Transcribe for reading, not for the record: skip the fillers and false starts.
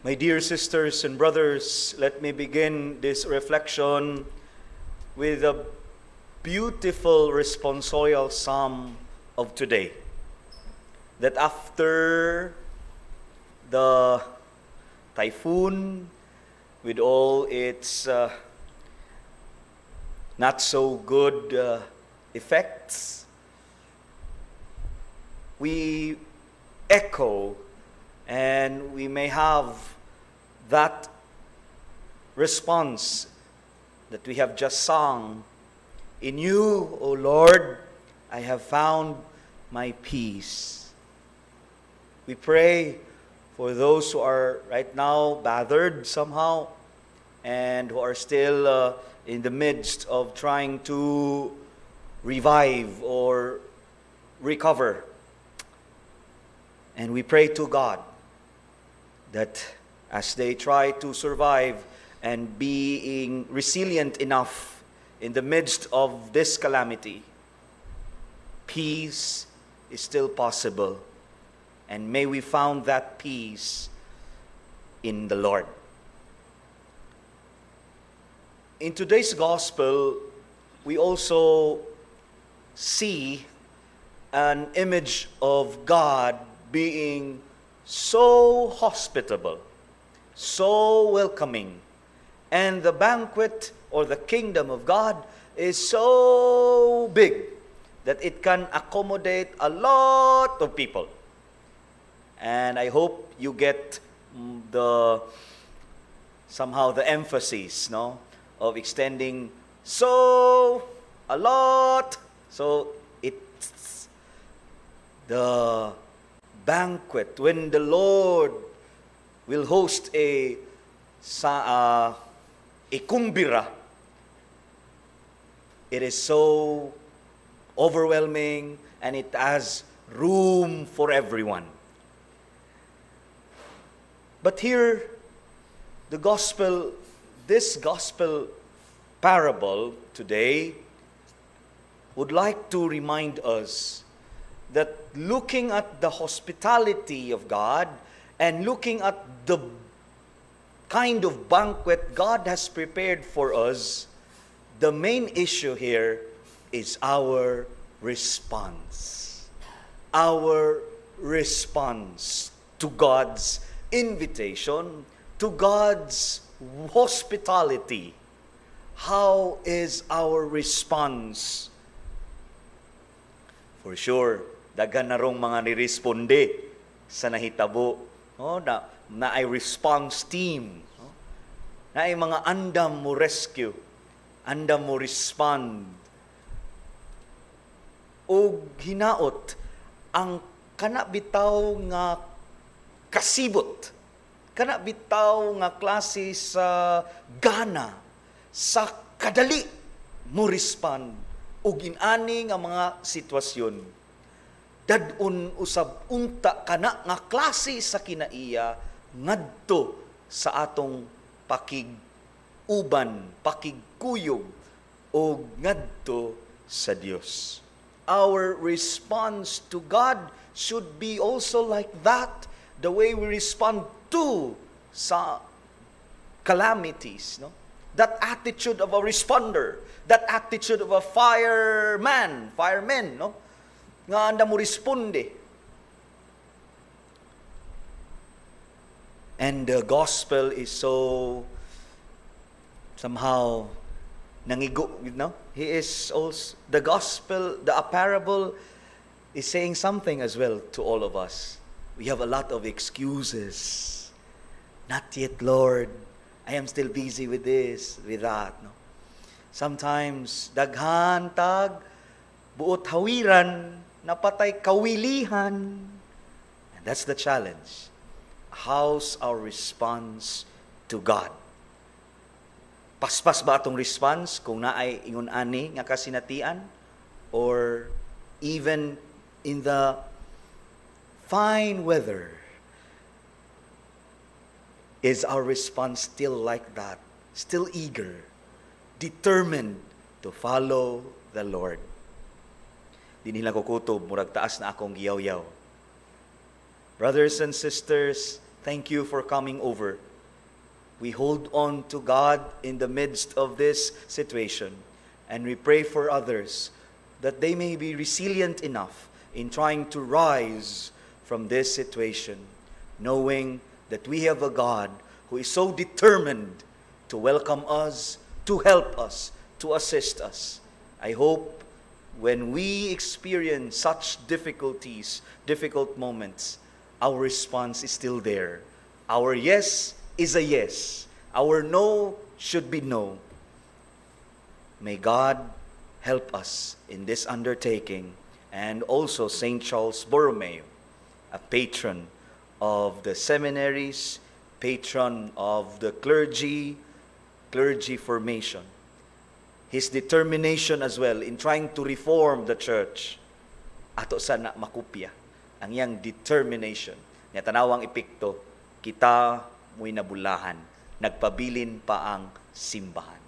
My dear sisters and brothers, let me begin this reflection with a beautiful responsorial psalm of today. That after the typhoon, with all its not so good effects, we echo and we may have that response that we have just sung. In you, O Lord, I have found my peace. We pray for those who are right now bothered somehow and who are still in the midst of trying to revive or recover. And we pray to God that as they try to survive and being resilient enough in the midst of this calamity, peace is still possible. And may we found that peace in the Lord. In today's gospel, we also see an image of God being so hospitable, so welcoming, and the banquet or the kingdom of God is so big that it can accommodate a lot of people. And I hope you get somehow the emphasis, of extending so a lot. So it's the banquet when the Lord will host a kumbira. It is so overwhelming and it has room for everyone. But here, this gospel parable today would like to remind us that looking at the hospitality of God and looking at the kind of banquet God has prepared for us, the main issue here is our response. Our response to God's invitation, to God's hospitality. How is our response? For sure, daghan na rong mga niresponde sa nahitabo, na ay response team, na ay mga andam mo rescue, andam mo respond. O hinaot, ang kanabitaw nga kasibot, kanabitaw nga klase sa gana, sa kadali mo respond o ginani nga mga sitwasyon. Dadun usab unta kana nga klase sa kinaiya ngadto sa atong pakiguban, pakigkuyog o ngadto sa Dios. Our response to God should be also like that, the way we respond to sa calamities, That attitude of a responder, that attitude of a fireman, nga anda mo responde. And the gospel is so somehow nangigo, He is also the gospel, the parable is saying something as well to all of us. We have a lot of excuses. Not yet, Lord. I am still busy with this, with that. Sometimes, daghan tag, buot hawiran, napatay kawilihan. And that's the challenge. How's our response to God? Paspas ba atong response kung naay ingon ani nga kasinatian? Or even in the fine weather, is our response still like that? Still eager, determined to follow the Lord? Di nila kukutob, murag taas na akong giyaw-yaw. Brothers and sisters, Thank you for coming over. We hold on to God in the midst of this situation, and we pray for others that they may be resilient enough in trying to rise from this situation, knowing that we have a God who is so determined to welcome us, to help us, to assist us. I hope when we experience such difficulties, difficult moments, our response is still there. Our yes is a yes. Our no should be no. May God help us in this undertaking. And also St. Charles Borromeo, a patron of the seminaries, patron of the clergy formation. His determination as well in trying to reform the church, ato sana makupya ang iyang determination. Nga tanawang epekto, kita mo'y nabulahan, nagpabilin pa ang simbahan.